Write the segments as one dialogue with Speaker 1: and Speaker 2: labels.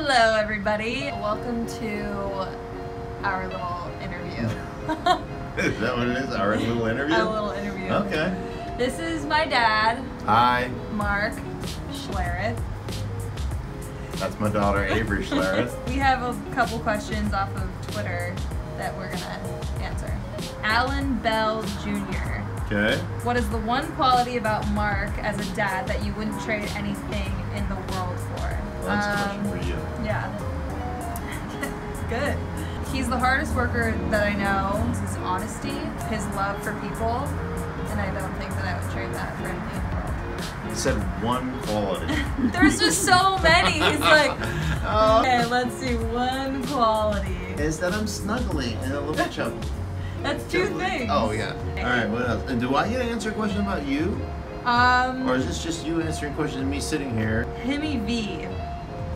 Speaker 1: Hello everybody, welcome to our little interview.
Speaker 2: Is that what it is? Our little interview?
Speaker 1: Our little interview.
Speaker 2: Okay.
Speaker 1: This is my dad.
Speaker 2: Hi.
Speaker 1: Mark Schlereth.
Speaker 2: That's my daughter, Avery Schlereth.
Speaker 1: We have a couple questions off of Twitter that we're gonna answer. Alan Bell Jr.
Speaker 2: Okay.
Speaker 1: What is the one quality about Mark as a dad that you wouldn't trade anything in the world for?
Speaker 2: Well, that's a question for you.
Speaker 1: Yeah. Good. He's the hardest worker that I know. His honesty, his love for people, and I don't think that I would trade that for anything in the world.
Speaker 2: You said one quality.
Speaker 1: There's just so many. He's like, okay, let's see, one quality.
Speaker 2: Is that I'm snuggly and a little chubby.
Speaker 1: That's two things.
Speaker 2: Oh, yeah. All right, what else? And do I get to answer a question about you? Or is this just you answering questions and me sitting here?
Speaker 1: Himmy V.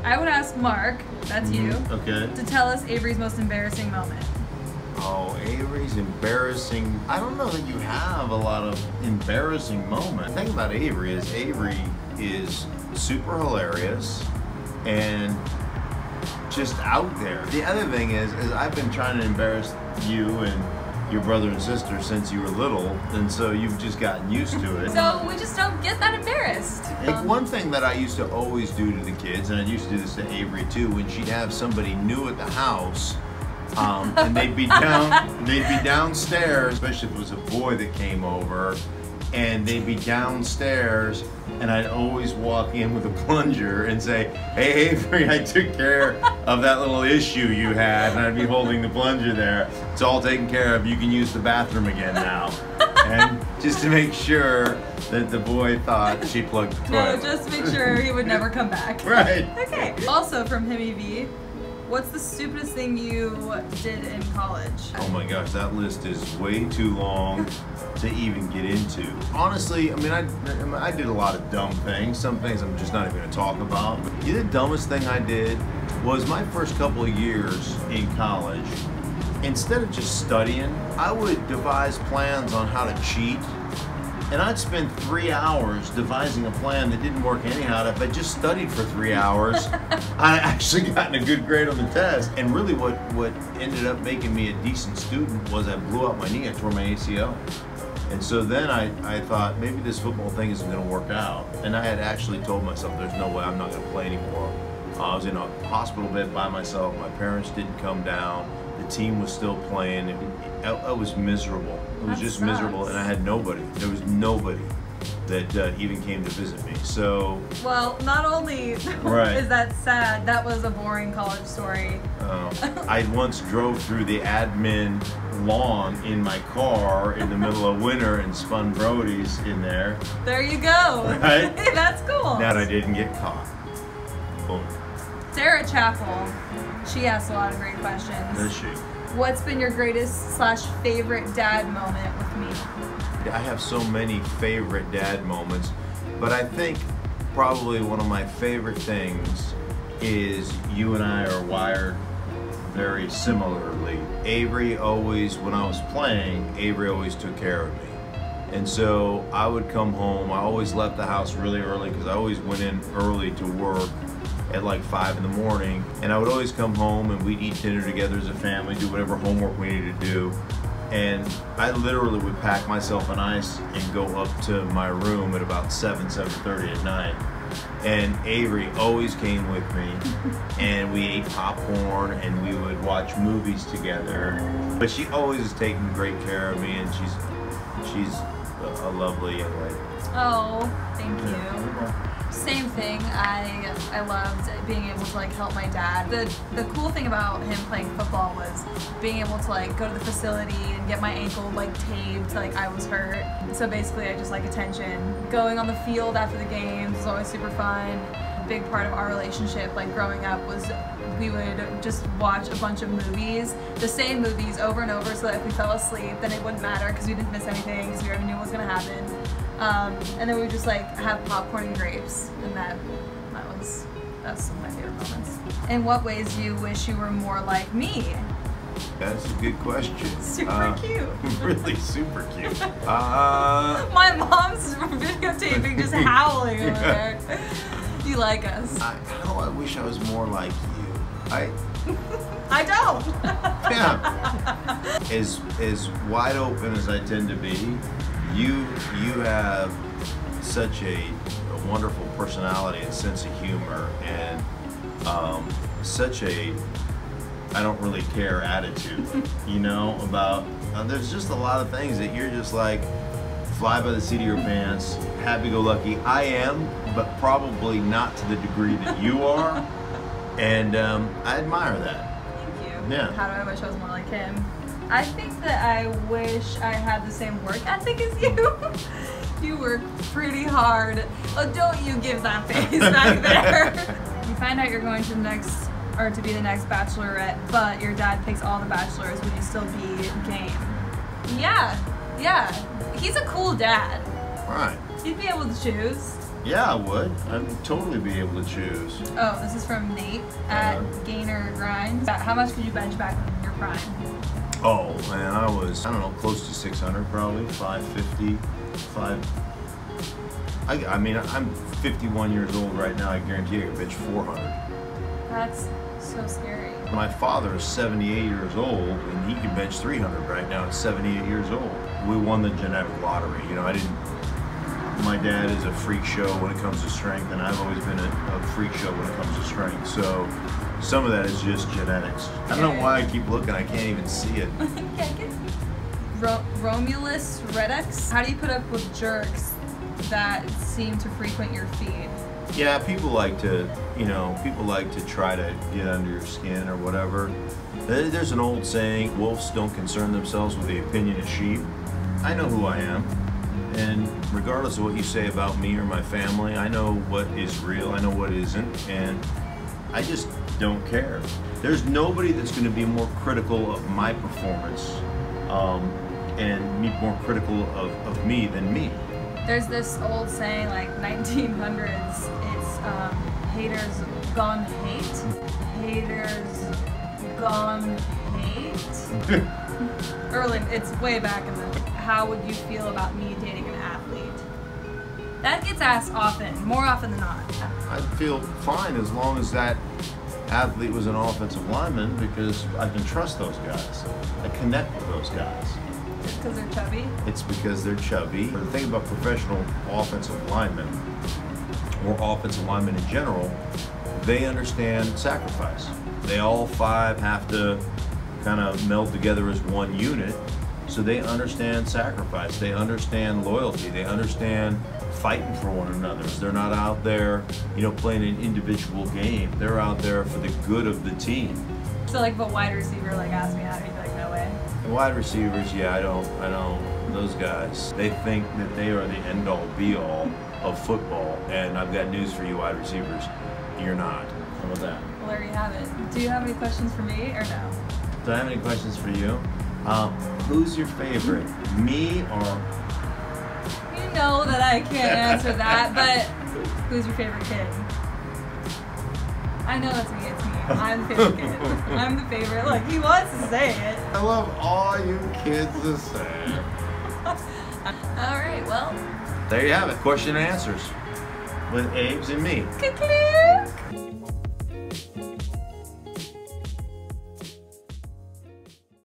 Speaker 1: I would ask Mark, that's you,
Speaker 2: okay,
Speaker 1: to tell us Avery's most embarrassing moment.
Speaker 2: Oh, Avery's embarrassing. I don't know that you have a lot of embarrassing moments. The thing about Avery is super hilarious and just out there. The other thing is I've been trying to embarrass you and your brother and sister since you were little, and so you've just gotten used to it.
Speaker 1: So we just don't get that embarrassed.
Speaker 2: One thing that I used to always do to the kids, and I used to do this to Avery too, when she'd have somebody new at the house, and they'd be downstairs, especially if it was a boy that came over, and they'd be downstairs, and I'd always walk in with a plunger and say, "Hey Avery, I took care of that little issue you had," and I'd be holding the plunger there. It's all taken care of. You can use the bathroom again now. And just to make sure that the boy thought she plugged the toilet.
Speaker 1: No, just to make sure he would never come back.
Speaker 2: Right.
Speaker 1: Okay. Also from Himmy V, what's the stupidest thing you did in college?
Speaker 2: Oh my gosh, that list is way too long to even get into. Honestly, I mean, I did a lot of dumb things. Some things I'm just not even going to talk about. The dumbest thing I did was my first couple of years in college. Instead of just studying, I would devise plans on how to cheat. And I'd spend 3 hours devising a plan that didn't work anyhow. If I just studied for 3 hours, I actually gotten a good grade on the test. And really what ended up making me a decent student was I blew out my knee. I tore my ACL. And so then I thought, maybe this football thing isn't going to work out. And I had actually told myself, there's no way I'm not going to play anymore. I was in a hospital bed by myself. My parents didn't come down. The team was still playing. I was miserable. It was just miserable, and I had nobody. There was nobody that even came to visit me. So,
Speaker 1: well, not only is that sad, that was a boring college story.
Speaker 2: I once drove through the admin lawn in my car in the middle of winter and spun Brody's in there.
Speaker 1: There you go.
Speaker 2: Right?
Speaker 1: That's cool.
Speaker 2: That I didn't get caught. Boom.
Speaker 1: Sarah Chappell, she asks a lot of great questions.
Speaker 2: Does she?
Speaker 1: What's been your greatest/favorite dad moment with me?
Speaker 2: I have so many favorite dad moments, but I think probably one of my favorite things is you and I are wired very similarly. Avery always, when I was playing, Avery always took care of me. And so I would come home, I always left the house really early because I always went in early to work at like 5 in the morning, and I would always come home and we'd eat dinner together as a family, do whatever homework we needed to do. And I literally would pack myself on ice and go up to my room at about 7:30 at night. And Avery always came with me, and we ate popcorn and we would watch movies together. But she always has taken great care of me, and she's a lovely young lady.
Speaker 1: Oh, thank you. Same thing. I loved being able to like help my dad. The cool thing about him playing football was being able to like go to the facility and get my ankle like taped like I was hurt. So basically I just like attention. Going on the field after the games was always super fun. A big part of our relationship like growing up was we would just watch a bunch of movies, the same movies over and over, so that if we fell asleep then it wouldn't matter because we didn't miss anything because we already knew what was going to happen. And then we would just like have popcorn and grapes, and that's some of my favorite moments. In what ways do you wish you were more like me?
Speaker 2: That's a good question.
Speaker 1: Super cute.
Speaker 2: Really super cute.
Speaker 1: My mom's videotaping just howling over there. you like us?
Speaker 2: I wish I was more like you.
Speaker 1: I don't.
Speaker 2: Yeah. As wide open as I tend to be, you have such a wonderful personality and sense of humor, and such a I don't really care attitude, you know, about there's just a lot of things that you're just like fly by the seat of your pants, happy-go-lucky. I am, but probably not to the degree that you are, and I admire that.
Speaker 1: Thank you.
Speaker 2: Yeah.
Speaker 1: How do I wish I was more like him? I think that I wish I had the same work ethic as you. You work pretty hard. Oh, don't you give that face back there. You find out you're going to the next, or to be the next bachelorette, but your dad picks all the bachelors. Would you still be game? Yeah. He's a cool dad.
Speaker 2: Right.
Speaker 1: He'd be able to choose.
Speaker 2: Yeah, I would. I'd totally be able to choose.
Speaker 1: Oh, this is from Nate at Gainer Grind. How much could you bench back in your prime?
Speaker 2: Oh man, I was, I don't know, close to 600 probably, 550, I mean, I'm 51 years old right now. I guarantee I could bench 400.
Speaker 1: That's so scary.
Speaker 2: My father is 78 years old, and he can bench 300 right now at 78 years old. We won the genetic lottery. You know, my dad is a freak show when it comes to strength, and I've always been a freak show when it comes to strength. So some of that is just genetics. I don't know why I keep looking. I can't even see it.
Speaker 1: Romulus Redux. How do you put up with jerks that seem to frequent your feed?
Speaker 2: Yeah, people like to try to get under your skin or whatever. There's an old saying, wolves don't concern themselves with the opinion of sheep. I know who I am, and regardless of what you say about me or my family, I know what is real, I know what isn't, and I just don't care. There's nobody that's going to be more critical of my performance and be more critical of me than me.
Speaker 1: There's this old saying, like 1900s, it's haters gone hate. Haters gone hate. Early, it's way back in the. How would you feel about me dating an athlete? That gets asked often, more often than not.
Speaker 2: I'd feel fine as long as that athlete was an offensive lineman, because I can trust those guys. I connect with those guys.
Speaker 1: Just because they're chubby?
Speaker 2: It's because they're chubby. The thing about professional offensive linemen, or offensive linemen in general, they understand sacrifice. They all five have to kind of meld together as one unit, so they understand sacrifice. They understand loyalty. They understand fighting for one another. They're not out there, playing an individual game. They're out there for the good of the team.
Speaker 1: So like if a wide receiver asked me out, you'd be like, no way.
Speaker 2: The wide receivers, yeah, I don't, those guys, they think that they are the end-all, be-all of football, and I've got news for you wide receivers, you're not. How about that?
Speaker 1: Well, there you have it. Do you have any questions for me, or no?
Speaker 2: Do I have any questions for you? Who's your favorite, me or?
Speaker 1: You know that I can't answer that, but who's your favorite kid? I know it's me, I'm the favorite kid. I'm the favorite. Look, he wants to say it.
Speaker 2: I love all you kids the same.
Speaker 1: Alright, well.
Speaker 2: There you have it, question and answers with Abe's and me.
Speaker 1: Click, click.